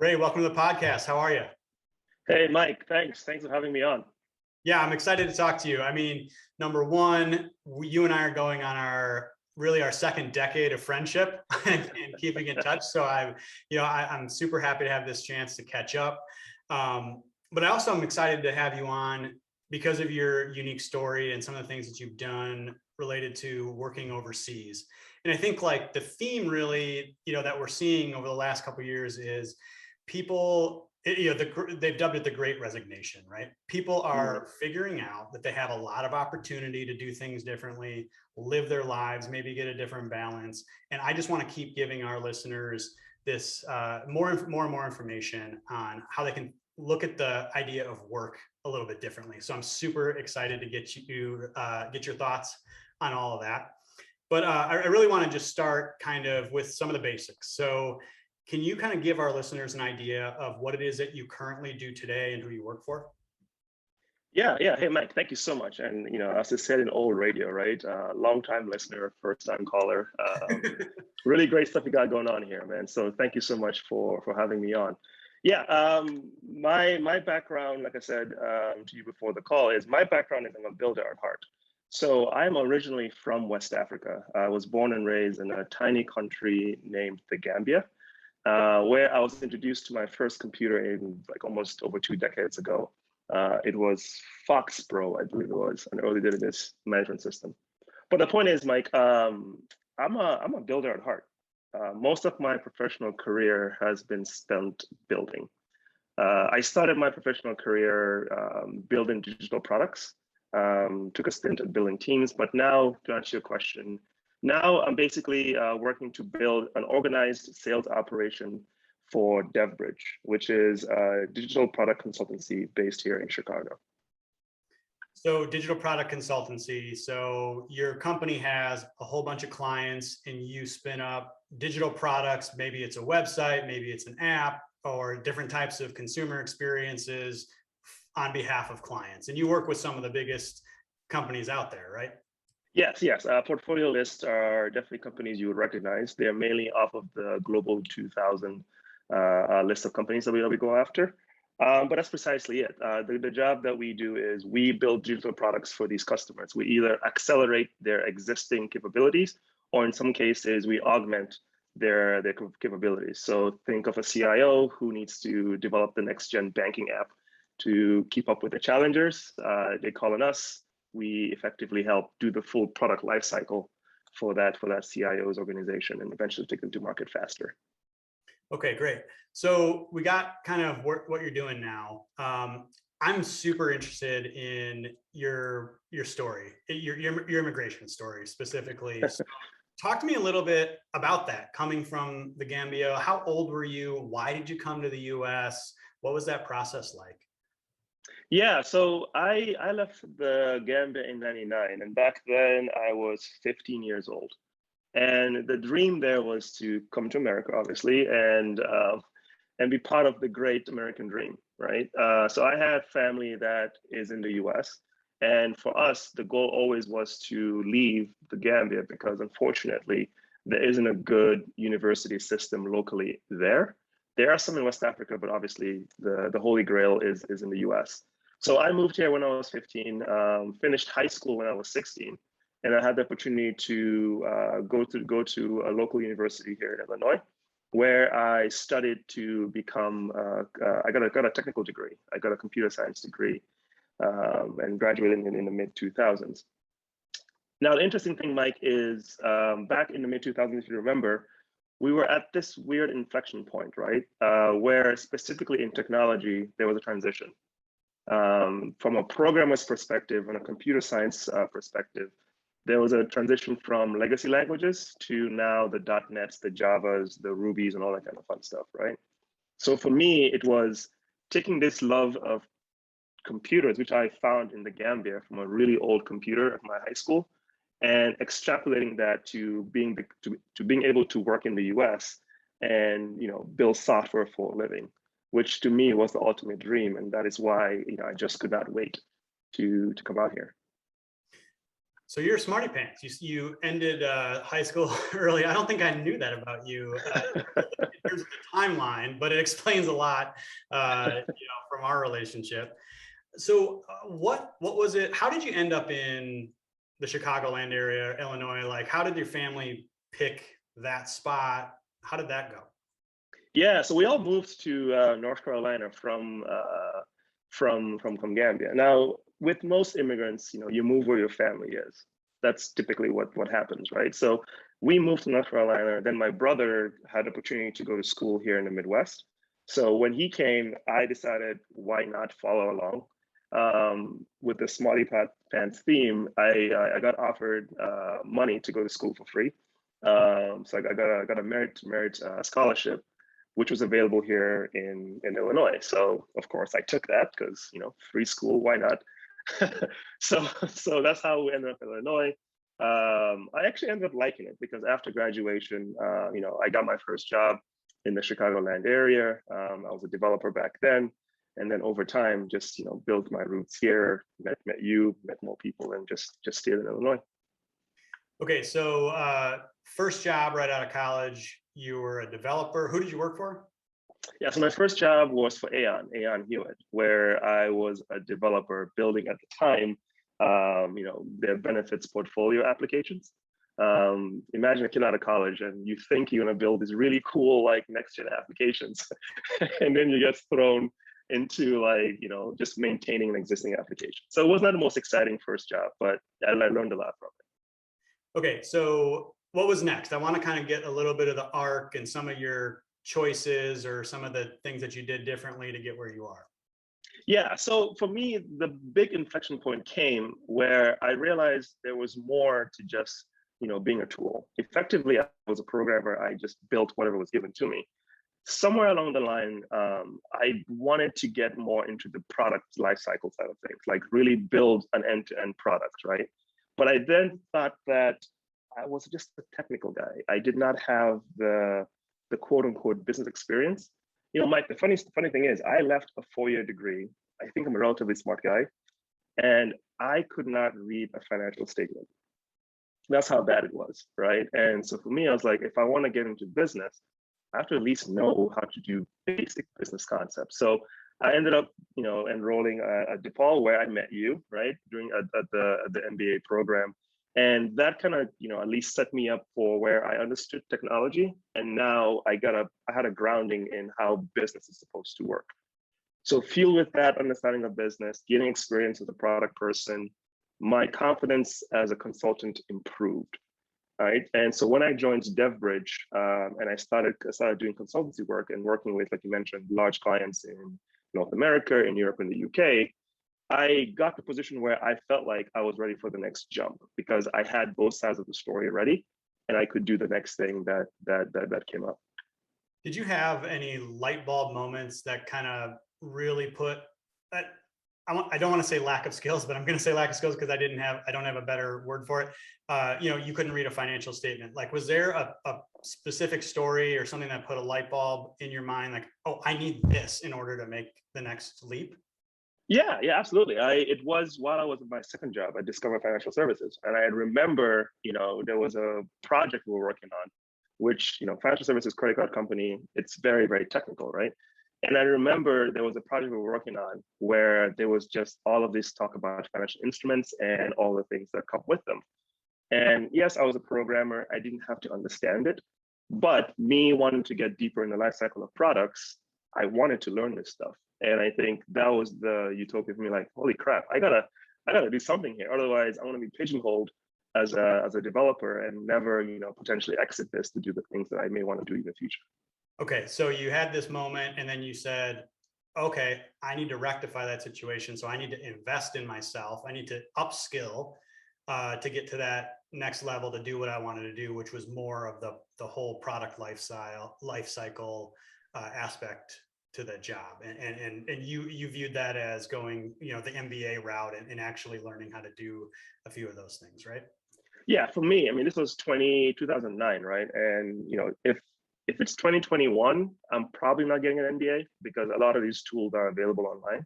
Ray, welcome to the podcast. How are you? Hey, Mike, thanks for having me on. Yeah, I'm excited to talk to you. I mean, number one, you and I are going on our second decade of friendship and keeping in touch. So I'm super happy to have this chance to catch up. But I also am excited to have you on because of your unique story and some of the things that you've done related to working overseas. And I think like the theme really, that we're seeing over the last couple of years is people, they've dubbed it the Great Resignation, right? People are figuring out that they have a lot of opportunity to do things differently, live their lives, maybe get a different balance. And I just want to keep giving our listeners this more and more information on how they can look at the idea of work a little bit differently. So I'm super excited to get your thoughts on all of that. But I really want to just start kind of with some of the basics. So can you kind of give our listeners an idea of what it is that you currently do today and who you work for? Yeah. Hey, Mike, thank you so much. And as I said in old radio, right? Long-time listener, first-time caller. Really great stuff you got going on here, man. So thank you so much for having me on. Yeah. My background, like I said to you before the call, is my background is I'm a builder at heart. So I'm originally from West Africa. I was born and raised in a tiny country named the Gambia. Where I was introduced to my first computer in like almost over 2 decades ago. It was Fox Pro, I believe it was, an early database management system. But the point is, Mike, I'm a builder at heart. Most of my professional career has been spent building. I started my professional career building digital products, took a stint at building teams, but now to answer your question, now I'm basically working to build an organized sales operation for Devbridge, which is a digital product consultancy based here in Chicago. So digital product consultancy. So your company has a whole bunch of clients and you spin up digital products. Maybe it's a website, maybe it's an app or different types of consumer experiences on behalf of clients. And you work with some of the biggest companies out there, right? Yes. Portfolio lists are definitely companies you would recognize. They're mainly off of the Global 2000 list of companies that we go after. But that's precisely it. The job that we do is we build digital products for these customers. We either accelerate their existing capabilities, or in some cases, we augment their capabilities. So think of a CIO who needs to develop the next gen banking app to keep up with the challengers. They call on us. We effectively help do the full product lifecycle for that CIO's organization and eventually take them to market faster. Okay, great. So we got kind of what you're doing now. I'm super interested in your story, your immigration story specifically. So talk to me a little bit about that, coming from the Gambia. How old were you? Why did you come to the US? What was that process like? Yeah, so I left the Gambia in '99, and back then I was 15 years old. And the dream there was to come to America, obviously, and be part of the great American dream, right? So I had family that is in the US, and for us, the goal always was to leave the Gambia because unfortunately, there isn't a good university system locally there. There are some in West Africa, but obviously the Holy Grail is in the US. So I moved here when I was 15, finished high school when I was 16, and I had the opportunity to go to a local university here in Illinois, where I studied to become. I got a technical degree. I got a computer science degree, and graduated in the mid 2000s. Now, the interesting thing, Mike, is back in the mid 2000s, if you remember, we were at this weird inflection point, right, where specifically in technology there was a transition. From a programmer's perspective and a computer science perspective, there was a transition from legacy languages to now the .NETs, the Javas, the Rubies, and all that kind of fun stuff, right? So for me, it was taking this love of computers, which I found in the Gambia from a really old computer at my high school, and extrapolating that to being able to work in the US and build software for a living, which to me was the ultimate dream. And that is why I just could not wait to come out here. So you're a smarty pants. You ended high school early. I don't think I knew that about you in terms of the timeline, but it explains a lot, from our relationship. So what was it? How did you end up in the Chicagoland area, Illinois? Like, how did your family pick that spot? How did that go? Yeah, so we all moved to North Carolina from Gambia. Now, with most immigrants, you move where your family is. That's typically what happens, right? So we moved to North Carolina. Then my brother had the opportunity to go to school here in the Midwest. So when he came, I decided why not follow along with the Smarty Pants theme. I got offered money to go to school for free. So I got a merit scholarship, which was available here in Illinois. So of course I took that because free school, why not? So that's how we ended up in Illinois. I actually ended up liking it because after graduation, I got my first job in the Chicagoland area. I was a developer back then, and then over time, just built my roots here. Met you, met more people, and just stayed in Illinois. Okay, so first job right out of college, you were a developer. Who did you work for? Yeah, so my first job was for Aon Hewitt, where I was a developer building at the time, their benefits portfolio applications. Imagine a kid out of college and you think you're gonna build these really cool like next gen applications, and then you get thrown into just maintaining an existing application. So it was not the most exciting first job, but I learned a lot from it. Okay, so what was next? I want to kind of get a little bit of the arc and some of your choices or some of the things that you did differently to get where you are. Yeah, so for me, the big inflection point came where I realized there was more to just, being a tool. Effectively, I was a programmer. I just built whatever was given to me. Somewhere along the line, I wanted to get more into the product lifecycle side of things, like really build an end-to-end product, right? But I then thought that I was just a technical guy. I did not have the quote unquote business experience. Mike, the funny thing is I left a 4-year degree. I think I'm a relatively smart guy, and I could not read a financial statement. That's how bad it was, right? And so for me, I was like, if I want to get into business, I have to at least know how to do basic business concepts. So I ended up, enrolling at DePaul, where I met you, right, during at the MBA program. And that kind of, at least set me up for where I understood technology. And now I had a grounding in how business is supposed to work. So fueled with that understanding of business, getting experience as a product person, my confidence as a consultant improved, right? And so when I joined Devbridge and I started doing consultancy work and working with, like you mentioned, large clients in North America, in Europe, and the UK, I got the position where I felt like I was ready for the next jump because I had both sides of the story ready, and I could do the next thing that came up. Did you have any light bulb moments that kind of really put that? I don't want to say lack of skills, but I'm going to say lack of skills because I don't have a better word for it. You couldn't read a financial statement. Like, was there a specific story or something that put a light bulb in your mind? Like, oh, I need this in order to make the next leap. Yeah, absolutely. It was while I was in my second job at Discover Financial Services, and I remember, there was a project we were working on, which financial services credit card company. It's very, very technical, right? And I remember there was a project we were working on where there was just all of this talk about financial instruments and all the things that come with them. And yes, I was a programmer. I didn't have to understand it, but me wanting to get deeper in the life cycle of products, I wanted to learn this stuff. And I think that was the utopia for me. Like, holy crap, I gotta do something here. Otherwise, I want to be pigeonholed as a developer and never, potentially exit this to do the things that I may want to do in the future. Okay, so you had this moment, and then you said, okay, I need to rectify that situation. So I need to invest in myself. I need to upskill to get to that next level to do what I wanted to do, which was more of the whole product life cycle aspect to the job. And you viewed that as going, the MBA route and actually learning how to do a few of those things, right? Yeah, for me, I mean, this was 2009, right? And if it's 2021, I'm probably not getting an MBA because a lot of these tools are available online.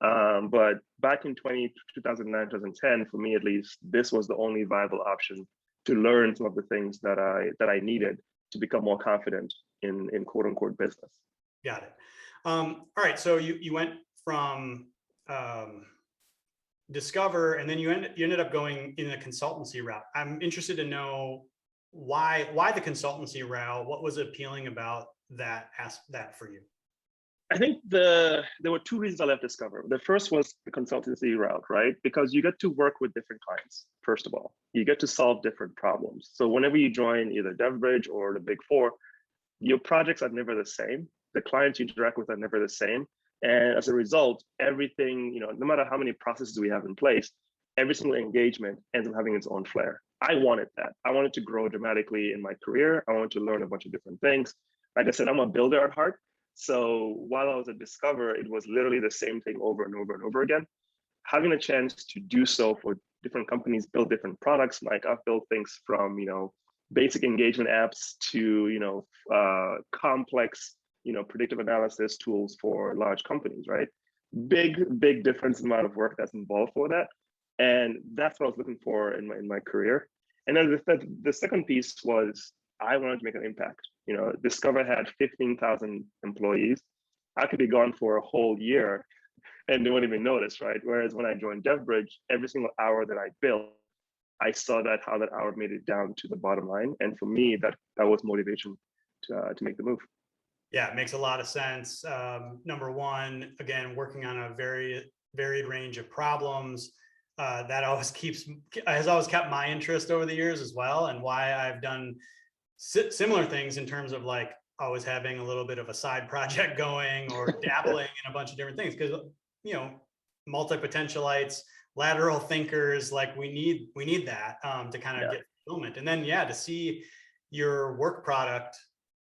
But back in 2009, 2010, for me at least, this was the only viable option to learn some of the things that I needed to become more confident in quote unquote business. Got it. All right. So you went from Discover, and then you ended up going in the consultancy route. I'm interested to know why the consultancy route. What was appealing about that for you? I think there were two reasons I left Discover. The first was the consultancy route, right? Because you get to work with different clients, first of all. You get to solve different problems. So whenever you join either Devbridge or the Big Four, your projects are never the same. The clients you interact with are never the same. And as a result, everything, no matter how many processes we have in place, every single engagement ends up having its own flair. I wanted that. I wanted to grow dramatically in my career. I wanted to learn a bunch of different things. Like I said, I'm a builder at heart. So while I was at Discover, it was literally the same thing over and over and over again. Having a chance to do so for different companies, build different products. Like I've built things from, basic engagement apps to, complex, predictive analysis tools for large companies, right? Big difference in the amount of work that's involved for that. And that's what I was looking for in my career. And then the second piece was I wanted to make an impact. Discover had 15,000 employees. I could be gone for a whole year and they wouldn't even notice, right? Whereas when I joined Devbridge, every single hour that I built, I saw how that hour made it down to the bottom line. And for me, that was motivation to make the move. Yeah, it makes a lot of sense. Number one, again, working on a very varied range of problems. That has always kept my interest over the years as well, and why I've done similar things in terms of like always having a little bit of a side project going or dabbling in a bunch of different things, because multi-potentialites, lateral thinkers, like we need that to kind of get fulfillment. And then to see your work product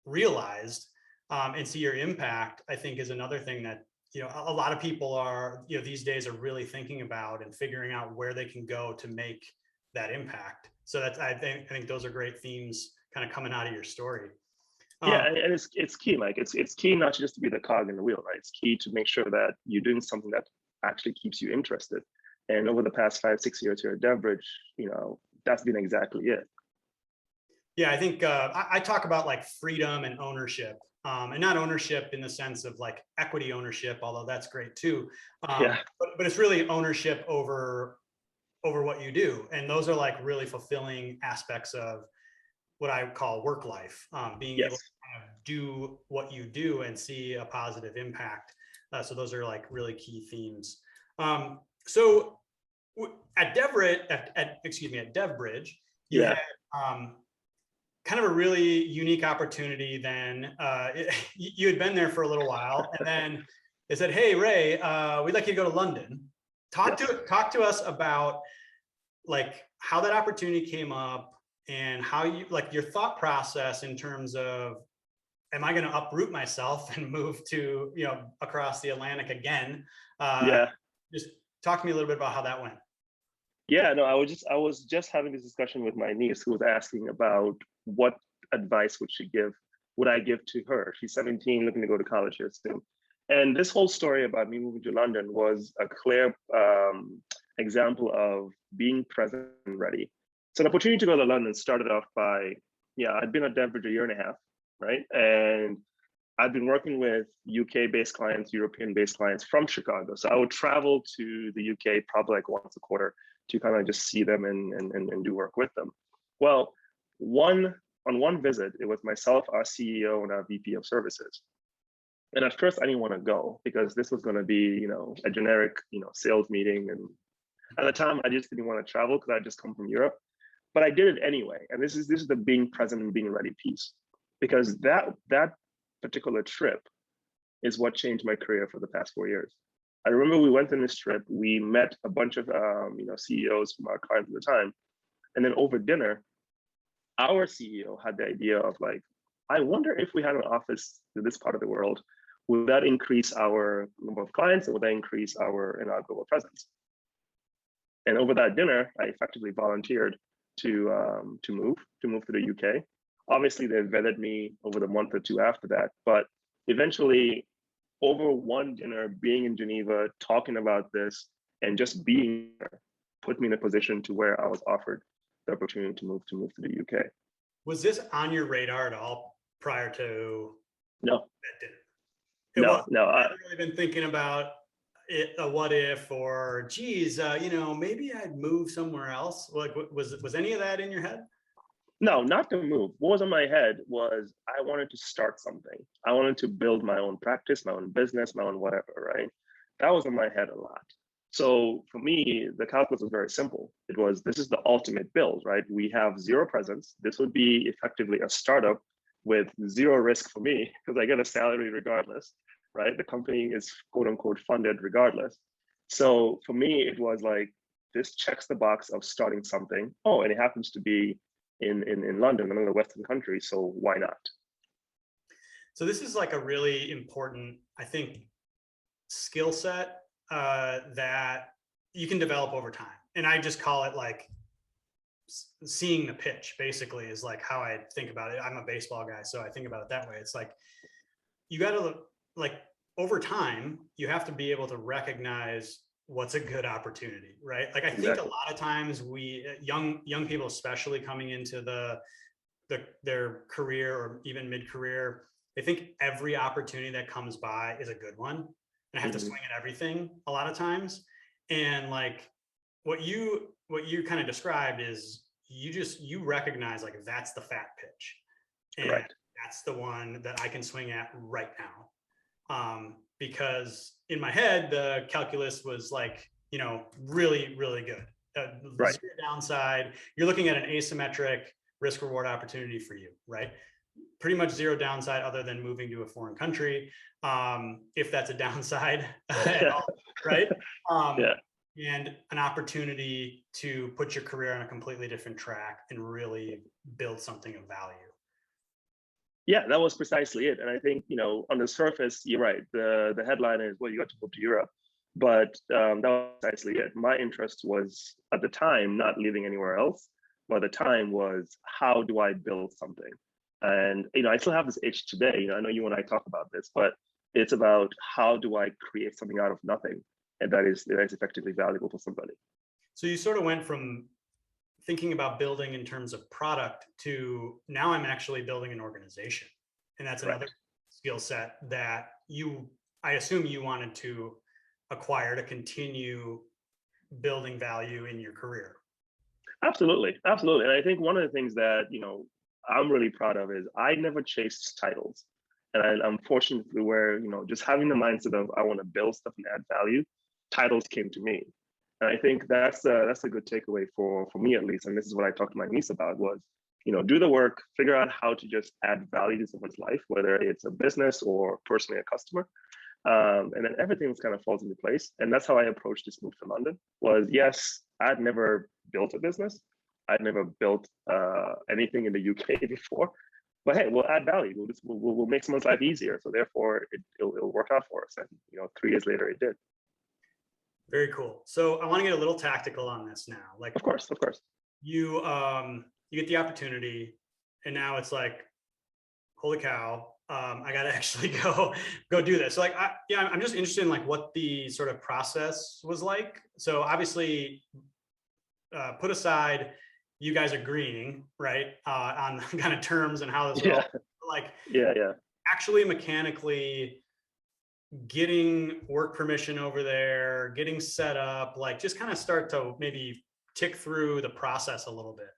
realized and see your impact, I think is another thing that a lot of people are these days are really thinking about and figuring out where they can go to make that impact. So that's I think those are great themes kind of coming out of your story. And it's key. Like it's key not just to be the cog in the wheel, right? It's key to make sure that you're doing something that actually keeps you interested. And over the past 5-6 years here at Devbridge, that's been exactly it. Yeah, I think I talk about like freedom and ownership, and not ownership in the sense of like equity ownership, although that's great too. But it's really ownership over what you do, and those are like really fulfilling aspects of what I call work life, being able to kind of do what you do and see a positive impact. So those are like really key themes. So at Devbridge, at Devbridge, you had kind of a really unique opportunity. Then you had been there for a little while, and then they said, "Hey, Ray, we'd like you to go to London. Talk to us about like how that opportunity came up." And how you like your thought process in terms of, am I going to uproot myself and move to, across the Atlantic again? Just talk to me a little bit about how that went. Yeah, no, I was just having this discussion with my niece who was asking about what advice would I give to her? She's 17, looking to go to college here soon. And this whole story about me moving to London was a clear example of being present and ready. So the opportunity to go to London started off by, I'd been at Devbridge a year and a half, right? And I've been working with UK-based clients, European-based clients from Chicago. So I would travel to the UK probably like once a quarter to kind of just see them and do work with them. Well, on one visit, it was myself, our CEO, and our VP of services. And at first I didn't want to go because this was going to be, a generic, sales meeting. And at the time I just didn't want to travel because I'd just come from Europe. But I did it anyway. And this is the being present and being ready piece, because that particular trip is what changed my career for the past 4 years. I remember we went on this trip, we met a bunch of CEOs from our clients at the time. And then over dinner, our CEO had the idea of like, I wonder if we had an office in this part of the world, would that increase our number of clients and would that increase our global presence? And over that dinner, I effectively volunteered to move to the UK. Obviously, they vetted me over the month or two after that, but eventually over one dinner, being in Geneva, talking about this, and just being there put me in a position to where I was offered the opportunity to move to the UK. Was this on your radar at all prior to No, that dinner? no. I haven't really been thinking about it, a what if, or geez, maybe I'd move somewhere else. Like, was any of that in your head? No, not to move. What was in my head was I wanted to start something. I wanted to build my own practice, my own business, my own whatever, right? That was in my head a lot. So for me, the calculus was very simple. It was, this is the ultimate build, right? We have zero presence. This would be effectively a startup with zero risk for me because I get a salary regardless, right? The company is quote unquote funded regardless. So for me, it was like, this checks the box of starting something. Oh, and it happens to be in London, another Western country, so why not? So this is like a really important, I think, skill set that you can develop over time. And I just call it like seeing the pitch, basically, is like how I think about it. I'm a baseball guy, so I think about it that way. It's like, you got to, like, over time, you have to be able to recognize what's a good opportunity, right? Like, I think a lot of times we, young people, especially coming into their career or even mid-career, they think every opportunity that comes by is a good one. And I have to swing at everything a lot of times. And like what you kind of described is you recognize like that's the fat pitch. And Correct. that's the one that I can swing at right now. Because in my head, the calculus was like, really, really good. Right. Zero downside. You're looking at an asymmetric risk reward opportunity for you, right? Pretty much zero downside other than moving to a foreign country, if that's a downside at all, right? Yeah. And an opportunity to put your career on a completely different track and really build something of value. Yeah, that was precisely it. And I think, on the surface, you're right. The headline is, well, you got to move to Europe. But that was precisely it. My interest was, at the time, not living anywhere else. But the time was, how do I build something? And, I still have this itch today. I know you and I talk about this, but it's about how do I create something out of nothing? And that is effectively valuable for somebody. So you sort of went from thinking about building in terms of product to now I'm actually building an organization. And that's another skill set that I assume you wanted to acquire to continue building value in your career. Absolutely. Absolutely. And I think one of the things that, I'm really proud of is I never chased titles. And I'm fortunately where, just having the mindset of I want to build stuff and add value, titles came to me. And I think that's a good takeaway for me, at least. And this is what I talked to my niece about was, do the work, figure out how to just add value to someone's life, whether it's a business or personally a customer. And then everything kind of falls into place. And that's how I approached this move to London was, yes, I'd never built a business. I'd never built anything in the UK before. But hey, we'll add value. We'll make someone's life easier. So therefore, it'll work out for us. And 3 years later, it did. Very cool. So I want to get a little tactical on this now. Like, of course. You get the opportunity, and now it's like, holy cow, I got to actually go do this. So like, I'm just interested in like what the sort of process was like. So obviously, put aside you guys agreeing, right, on kind of terms and how this would all, like, actually mechanically getting work permission over there, getting set up, like just kind of start to maybe tick through the process a little bit.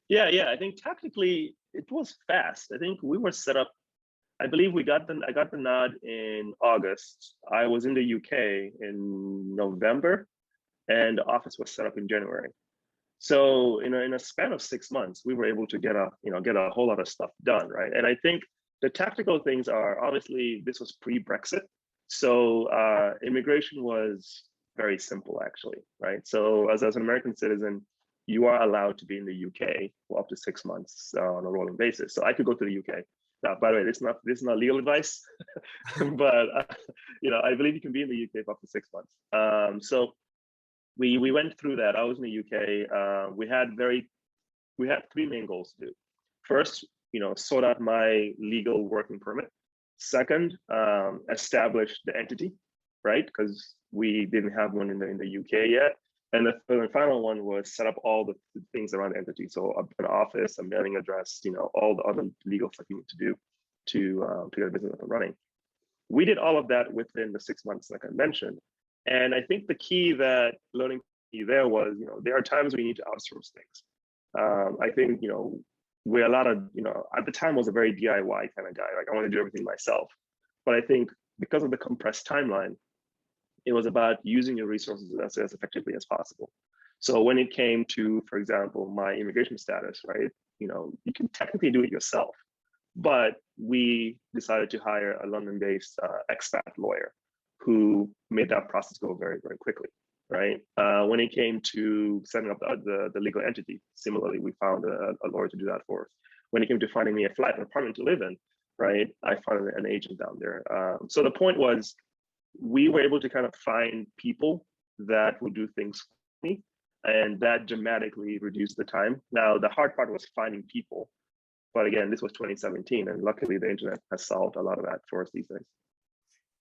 Yeah. I think tactically it was fast. I think we were set up. I believe I got the nod in August. I was in the UK in November, and the office was set up in January. So in a span of 6 months, we were able to get a whole lot of stuff done, right? And I think the tactical things are, obviously this was pre-Brexit, so immigration was very simple, actually, right? So as an American citizen, you are allowed to be in the UK for up to 6 months on a rolling basis. So I could go to the UK. Now, by the way, this is not legal advice, but I believe you can be in the UK for up to 6 months. So we went through that. I was in the UK. We had 3 main goals to do. First, sort out my legal working permit. Second, establish the entity, right? Because we didn't have one in the UK yet. And the third and final one was set up all the things around the entity. So an office, a mailing address, all the other legal stuff you need to do to get a business up and running. We did all of that within the 6 months, like I mentioned. And I think the key that learning there was, there are times we need to outsource things. I think, we're a lot of, at the time was a very DIY kind of guy. Like I want to do everything myself. But I think because of the compressed timeline, it was about using your resources as effectively as possible. So when it came to, for example, my immigration status, right? You can technically do it yourself, but we decided to hire a London-based expat lawyer who made that process go very, very quickly, right? When it came to setting up the legal entity, similarly, we found a lawyer to do that for us. When it came to finding me a flat, an apartment to live in, right? I found an agent down there. So the point was, we were able to kind of find people that would do things for me, and that dramatically reduced the time. Now, the hard part was finding people. But again, this was 2017, and luckily the internet has solved a lot of that for us these days.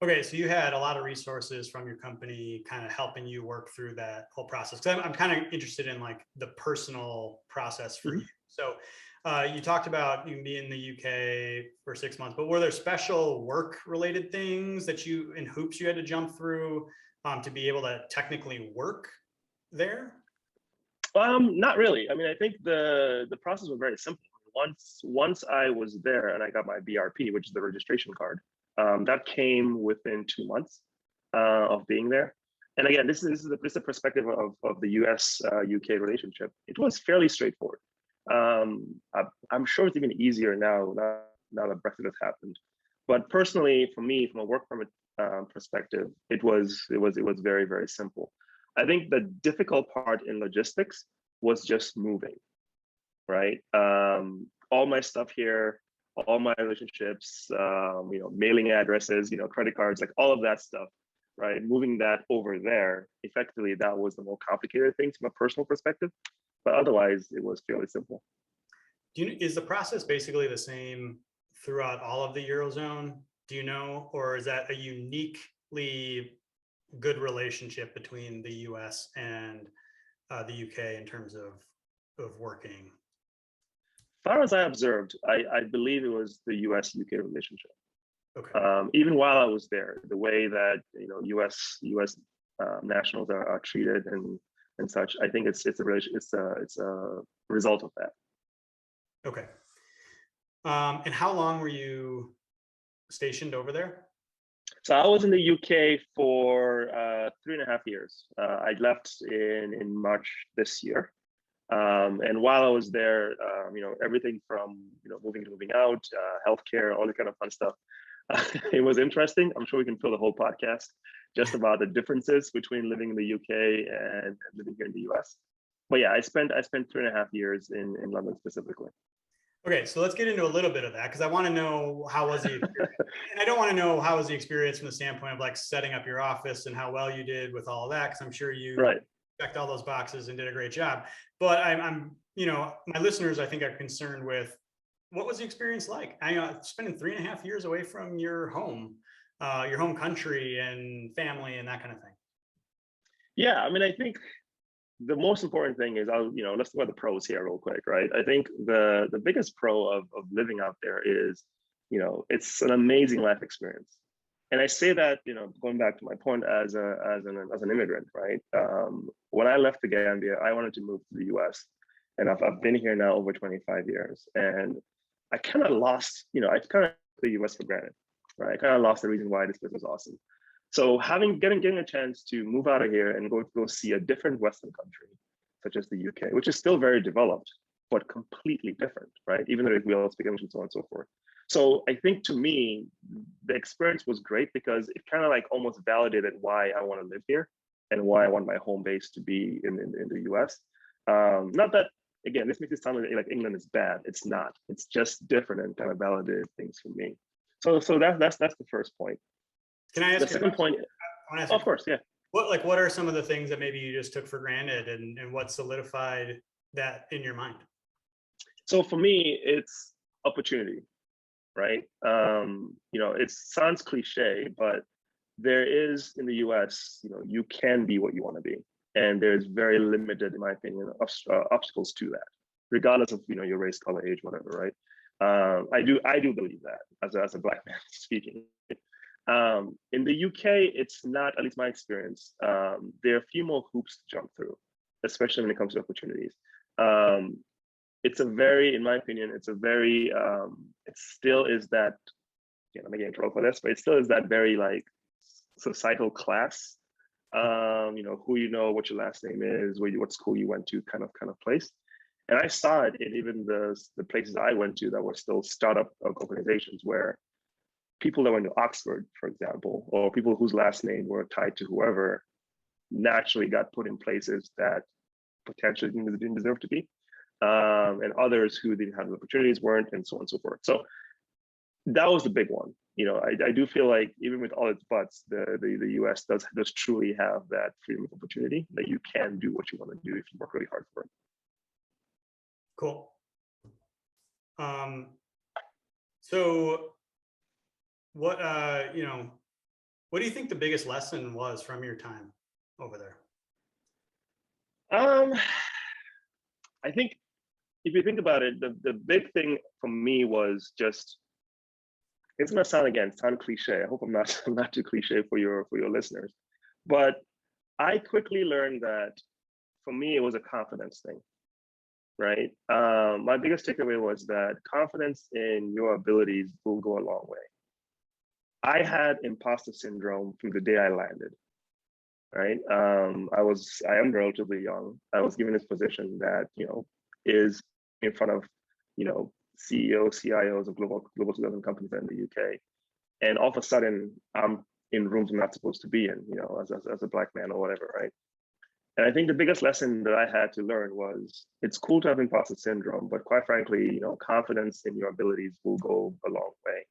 Okay, so you had a lot of resources from your company kind of helping you work through that whole process. Because I'm kind of interested in like the personal process for you. So you talked about you being in the UK for 6 months, but were there special work-related things that in hoops you had to jump through to be able to technically work there? Not really. I mean, I think the process was very simple. Once I was there and I got my BRP, which is the registration card, that came within 2 months of being there. And again, this is the perspective of the US UK relationship. It was fairly straightforward. I'm sure it's even easier now that Brexit has happened. But personally, for me, from a work permit perspective, it was very, very simple. I think the difficult part in logistics was just moving, right? All my stuff here, all my relationships, mailing addresses, credit cards, like all of that stuff, right? Moving that over there, effectively, that was the more complicated thing from a personal perspective. But otherwise, it was fairly simple. Is the process basically the same throughout all of the Eurozone? Do you know, or is that a uniquely good relationship between the US and the UK in terms of working? As far as I observed, I believe it was the US-UK relationship. Okay. Even while I was there, the way that US nationals are treated and such, I think it's a result of that. Okay. And how long were you stationed over there? So I was in the UK for 3.5 years. I left in March this year. And while I was there, everything from moving out, healthcare, all that kind of fun stuff. It was interesting. I'm sure we can fill the whole podcast just about the differences between living in the UK and living here in the US. But yeah, I spent 3.5 years in London specifically. Okay, so let's get into a little bit of that because I want to know how was the experience. And I don't want to know how was the experience from the standpoint of like setting up your office and how well you did with all of that, because I'm sure you checked all those boxes and did a great job. But I'm my listeners, I think, are concerned with what was the experience like? Spending 3.5 years away from your home country and family and that kind of thing. Yeah, I mean, I think the most important thing is, let's talk about the pros here real quick, right? I think the biggest pro of living out there is, it's an amazing life experience. And I say that, going back to my point as an immigrant, right? When I left the Gambia, I wanted to move to the US, and I've been here now over 25 years, and I kind of lost, I kind of the US for granted, right? I kind of lost the reason why this place was awesome. So getting a chance to move out of here and go see a different Western country, such as the UK, which is still very developed, but completely different, right? Even though we all speak English and so on and so forth. So I think to me, the experience was great because it kind of like almost validated why I want to live here and why I want my home base to be in the US. Not that, again, this makes it sound like England is bad. It's not. It's just different and kind of validated things for me. So that's the first point. Can I ask the second point? Of course, yeah. What are some of the things that maybe you just took for granted and what solidified that in your mind? So for me, it's opportunity, right? It sounds cliche, but there is in the US, you can be what you want to be. And there's very limited, in my opinion, obstacles to that, regardless of your race, color, age, whatever, right? I do believe that as a Black man speaking. In the UK, it's not, at least my experience, there are a few more hoops to jump through, especially when it comes to opportunities. It's a very, in my opinion, it's a very, it still is that, I'm gonna get in trouble for this, but it still is that very like societal class, who what your last name is, what school you went to, kind of place. And I saw it in even the places I went to that were still startup organizations, where people that went to Oxford, for example, or people whose last name were tied to whoever, naturally got put in places that potentially didn't deserve to be. And others who didn't have the opportunities weren't, and so on and so forth. So that was the big one. I do feel like even with all its buts, the US does truly have that freedom of opportunity, that you can do what you want to do if you work really hard for it. Cool. So what what do you think the biggest lesson was from your time over there? I think if you think about it, the big thing for me was just, it's gonna sound cliche. I hope I'm not too cliche for your listeners, but I quickly learned that for me it was a confidence thing, right? My biggest takeaway was that confidence in your abilities will go a long way. I had imposter syndrome from the day I landed, right? I am relatively young. I was given this position that, is in front of, CEOs, CIOs of global 2000 companies in the UK. And all of a sudden I'm in rooms I'm not supposed to be in, as a Black man or whatever, right? And I think the biggest lesson that I had to learn was, it's cool to have imposter syndrome, but quite frankly, confidence in your abilities will go a long way.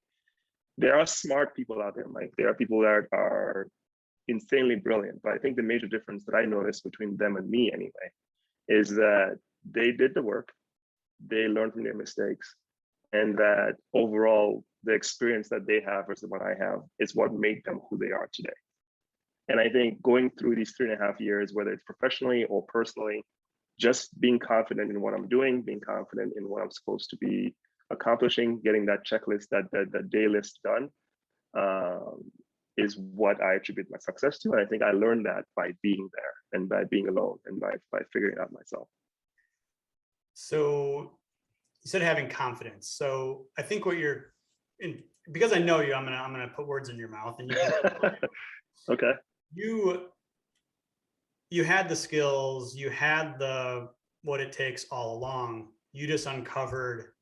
There are smart people out there, Mike. There are people that are insanely brilliant, but I think the major difference that I noticed between them and me anyway, is that they did the work, they learned from their mistakes, and that overall the experience that they have versus what I have is what made them who they are today. And I think going through these 3.5 years, whether it's professionally or personally, just being confident in what I'm doing, being confident in what I'm supposed to be accomplishing, getting that checklist, that day list done, is what I attribute my success to. And I think I learned that by being there and by being alone and by figuring it out myself. So you said having confidence. So I think what you're in, because I know you, I'm gonna put words in your mouth, and you can, okay. You had the skills, you had what it takes all along. You just uncovered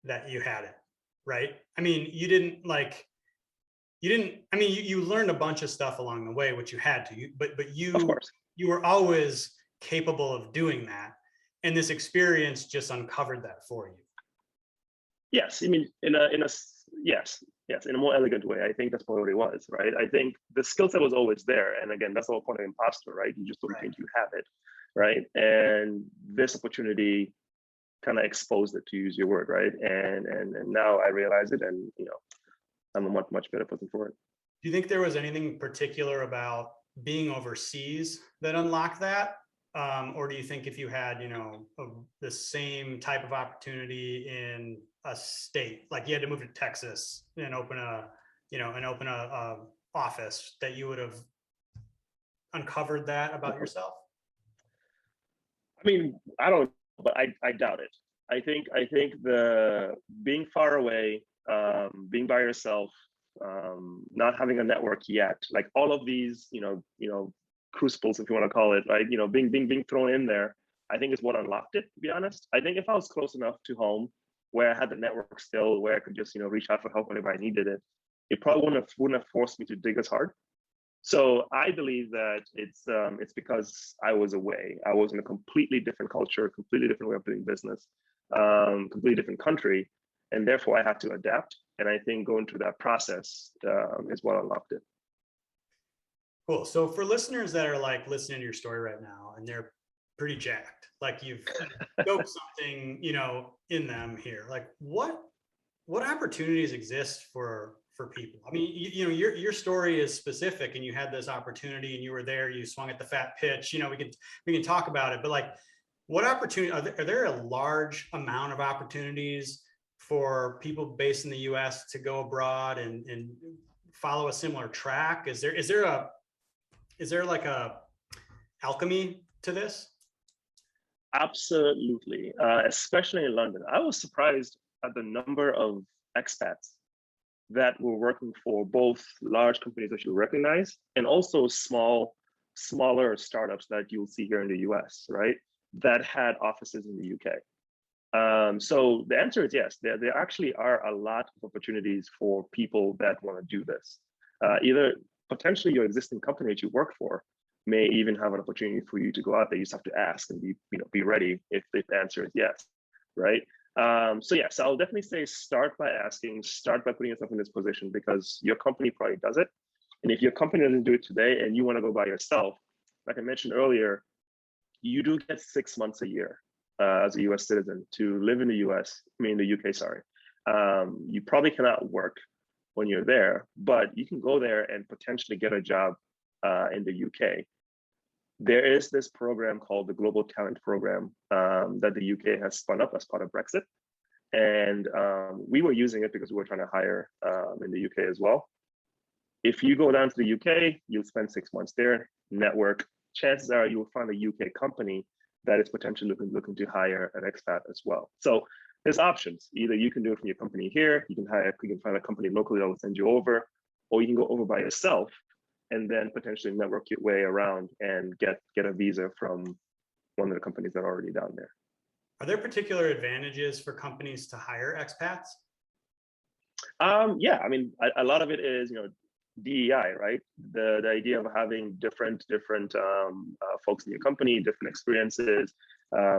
that you had it, right? I mean, you learned a bunch of stuff along the way, which you had to, but Of course, you were always capable of doing that. And this experience just uncovered that for you. Yes, I mean, yes, in a more elegant way. I think that's probably what it was, right? I think the skill set was always there. And again, that's the whole point of imposter, right? You just don't think you have it, right? And this opportunity kind of exposed it, to use your word, right? And now I realize it, and I'm a much better person for it. Do you think there was anything particular about being overseas that unlocked that? Or do you think if you had, the same type of opportunity in a state, like you had to move to Texas and open a office, that you would have uncovered that about yourself? I mean, I don't, but I doubt it. I think the being far away, being by yourself, not having a network yet, like all of these, crucibles, if you want to call it, right? Being thrown in there, I think is what unlocked it, to be honest. I think if I was close enough to home, where I had the network still, where I could just, reach out for help whenever I needed it, it probably wouldn't have forced me to dig as hard. So I believe that it's because I was away. I was in a completely different culture, completely different way of doing business, completely different country, and therefore I had to adapt. And I think going through that process is what unlocked it. Cool. So for listeners that are like listening to your story right now, and they're pretty jacked, like you've stoked something, in them here, like what what opportunities exist for people? I mean, you know, your story is specific, and you had this opportunity, and you were there. You swung at the fat pitch. You know, we can talk about it, but like, what opportunity are there a large amount of opportunities for people based in the U.S. to go abroad and follow a similar track? Is there like a alchemy to this? Absolutely, especially in London. I was surprised at the number of expats that were working for both large companies that you recognize and also smaller startups that you'll see here in the US, right? That had offices in the UK. So the answer is yes, there actually are a lot of opportunities for people that want to do this. Either potentially your existing company that you work for may even have an opportunity for you to go out there. You just have to ask and be ready if the answer is yes, right? So yes, I'll definitely say start by asking, start by putting yourself in this position because your company probably does it. And if your company doesn't do it today and you want to go by yourself, like I mentioned earlier, you do get 6 months a year as a US citizen to live in the the UK, sorry. You probably cannot work when you're there, but you can go there and potentially get a job in the UK. There is this program called the Global Talent Program that the UK has spun up as part of Brexit. And we were using it because we were trying to hire in the UK as well. If you go down to the UK, you'll spend 6 months there, network. Chances are you'll find a UK company that is potentially looking to hire an expat as well. So there's options. Either you can do it from your company here, you can find a company locally that will send you over, or you can go over by yourself and then potentially network your way around and get a visa from one of the companies that are already down there. Are there particular advantages for companies to hire expats? Yeah, I mean, a lot of it is, DEI, right? The idea of having different folks in your company, different experiences.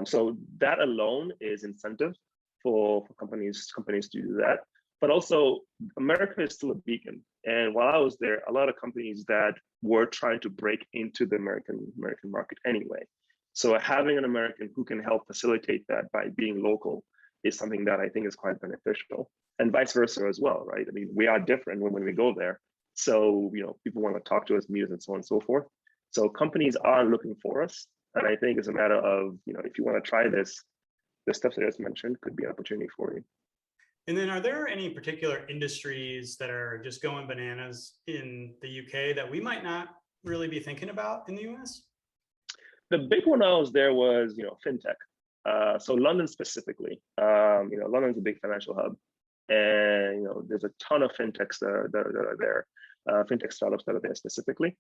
So that alone is incentive for companies to do that. But also, America is still a beacon. And while I was there, a lot of companies that were trying to break into the American market anyway. So having an American who can help facilitate that by being local is something that I think is quite beneficial, and vice versa as well, right? I mean, we are different when we go there. So, people want to talk to us, meet us, and so on and so forth. So companies are looking for us. And I think it's a matter of, if you want to try this, the steps that I just mentioned could be an opportunity for you. And then are there any particular industries that are just going bananas in the UK that we might not really be thinking about in the US? The big one I was there was, Fintech. So London specifically, London's a big financial hub. And, there's a ton of fintechs that are there, fintech startups that are there specifically.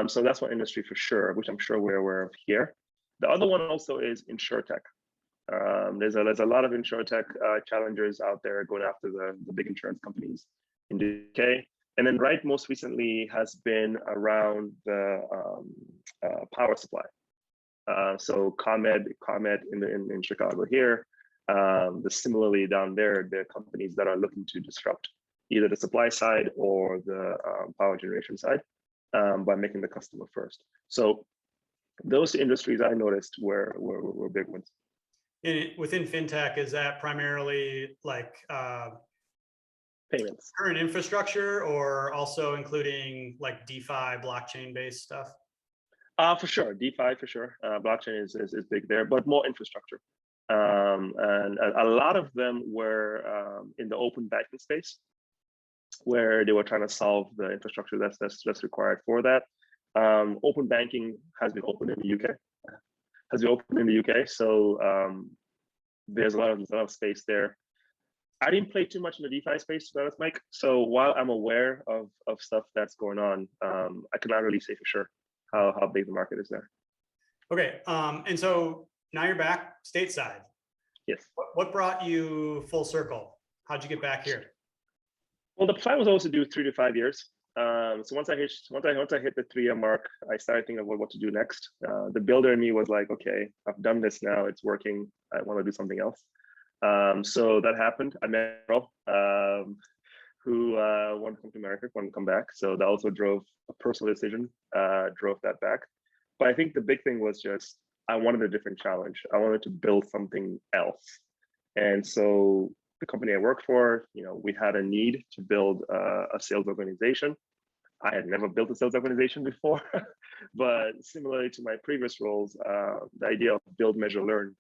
So that's one industry for sure, which I'm sure we're aware of here. The other one also is insurtech. There's a lot of insurtech challengers out there going after the big insurance companies in the UK. And then most recently has been around the power supply. So ComEd in Chicago here. Similarly down there are companies that are looking to disrupt either the supply side or the power generation side by making the customer first. So those industries I noticed were big ones. Within fintech, is that primarily like payments, current infrastructure, or also including like DeFi, blockchain-based stuff? For sure, DeFi for sure. Blockchain is big there, but more infrastructure. And a lot of them were in the open banking space, where they were trying to solve the infrastructure that's required for that. Open banking has been open in the UK. So there's a lot of space there. I didn't play too much in the DeFi space, to be honest, Mike. So while I'm aware of stuff that's going on, I cannot really say for sure how big the market is there. Okay, and so now you're back stateside. Yes. What brought you full circle? How'd you get back here? Well, the plan was always to do 3 to 5 years. So once I hit the 3-year mark, I started thinking about what to do next. The builder in me was like, okay, I've done this now, it's working. I want to do something else. So that happened. I met Earl, who wanted to come to America, wanted to come back. So that also drove a personal decision, drove that back. But I think the big thing was just, I wanted a different challenge. I wanted to build something else. And so the company I worked for, we had a need to build a sales organization. I had never built a sales organization before, but similarly to my previous roles, the idea of build, measure, learn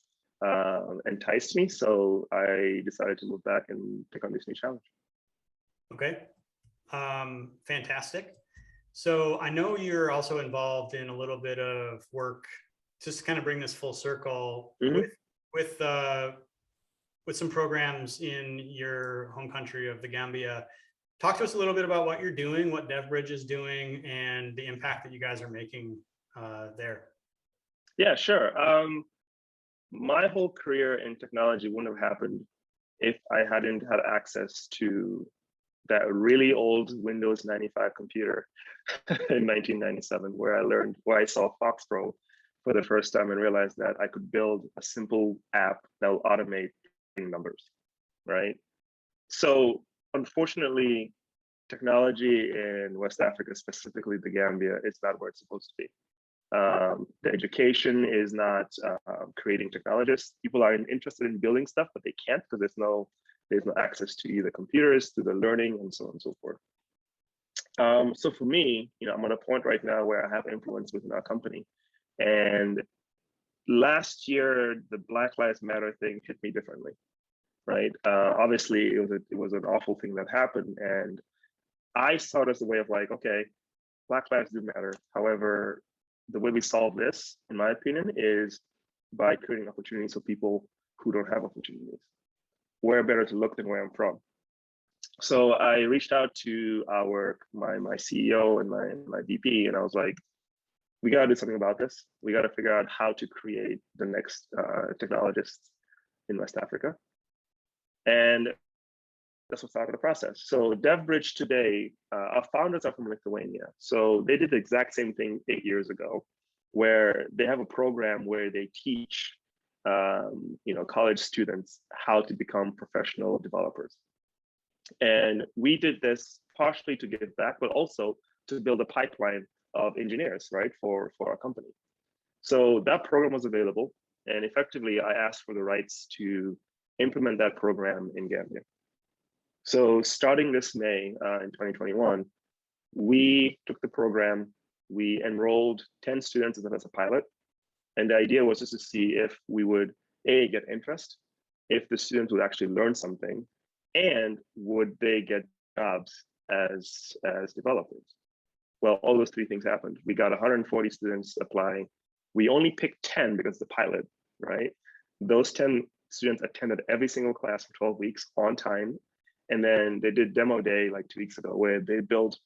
enticed me. So I decided to move back and take on this new challenge. Okay, fantastic. So I know you're also involved in a little bit of work, just to kind of bring this full circle, with some programs in your home country of the Gambia. Talk to us a little bit about what you're doing, what Devbridge is doing, and the impact that you guys are making there. Yeah, sure. My whole career in technology wouldn't have happened if I hadn't had access to that really old Windows 95 computer in 1997, where I saw FoxPro for the first time and realized that I could build a simple app that will automate numbers, right? So unfortunately, technology in West Africa, specifically the Gambia, is not where it's supposed to be. The education is not creating technologists. People are interested in building stuff, but they can't because there's no access to either computers, to the learning, and so on and so forth. So for me, I'm at a point right now where I have influence within our company. And last year, the Black Lives Matter thing hit me differently, right? Obviously, it was an awful thing that happened. And I saw it as a way of like, okay, Black lives do matter. However, the way we solve this, in my opinion, is by creating opportunities for people who don't have opportunities. Where better to look than where I'm from? So I reached out to my CEO and my VP, and I was like, we got to do something about this. We got to figure out how to create the next technologists in West Africa. And that's what started the process. So Devbridge today, our founders are from Lithuania. So they did the exact same thing 8 years ago, where they have a program where they teach college students how to become professional developers. And we did this partially to give back, but also to build a pipeline of engineers, right, for our company. So that program was available, and effectively I asked for the rights to implement that program in Gambia. So starting this May in 2021, we took the program, we enrolled 10 students as a pilot. And the idea was just to see if we would, A, get interest, if the students would actually learn something, and would they get jobs as developers. Well, all those three things happened. We got 140 students applying. We only picked 10 because the pilot, right? Those 10 students attended every single class for 12 weeks on time. And then they did demo day like 2 weeks ago, where they built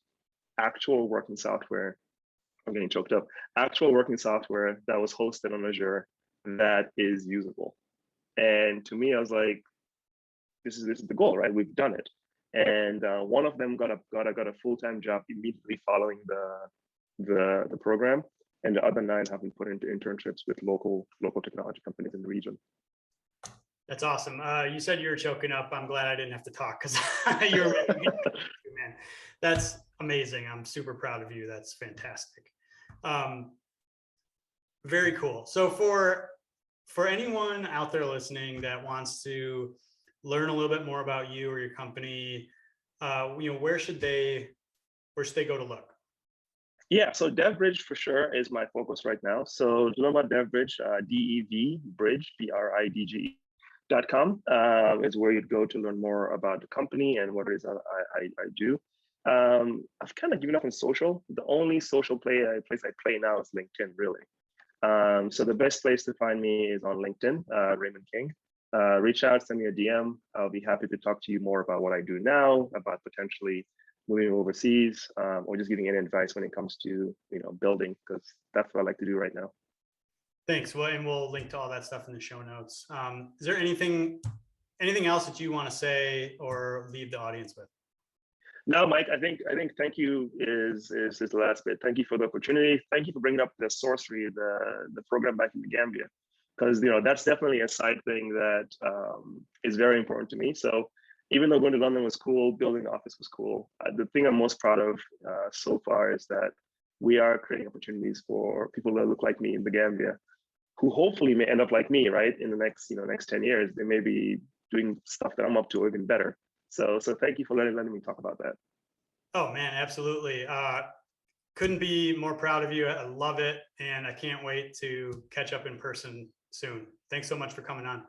actual working software. I'm getting choked up. Actual working software that was hosted on Azure that is usable. And to me, I was like, this is the goal, right? We've done it. And one of them got a full-time job immediately following the program, and the other 9 have been put into internships with local technology companies in the region. That's awesome. You said you were choking up. I'm glad I didn't have to talk because you're man. That's amazing. I'm super proud of you. That's fantastic. Very cool. So for anyone out there listening that wants to learn a little bit more about you or your company, where should they go to look? Yeah, so Devbridge for sure is my focus right now. So to know about Devbridge, DEV Bridge, BRIDGE.com is where you'd go to learn more about the company and what it is I do. I've kind of given up on social. The only social place I play now is LinkedIn, really. So the best place to find me is on LinkedIn, Raymond King. Reach out, send me a DM. I'll be happy to talk to you more about what I do now, about potentially moving overseas, or just giving any advice when it comes to building, because that's what I like to do right now. Thanks. Well, and we'll link to all that stuff in the show notes. Is there anything else that you want to say or leave the audience with? No, Mike, I think thank you is the last bit. Thank you for the opportunity. Thank you for bringing up the sorcery, the program back in the Gambia, because that's definitely a side thing that is very important to me. So even though going to London was cool, building the office was cool, the thing I'm most proud of so far is that we are creating opportunities for people that look like me in the Gambia, who hopefully may end up like me, right? In the next 10 years, they may be doing stuff that I'm up to or even better. So thank you for letting me talk about that. Oh man, absolutely. Couldn't be more proud of you. I love it. And I can't wait to catch up in person soon. Thanks so much for coming on.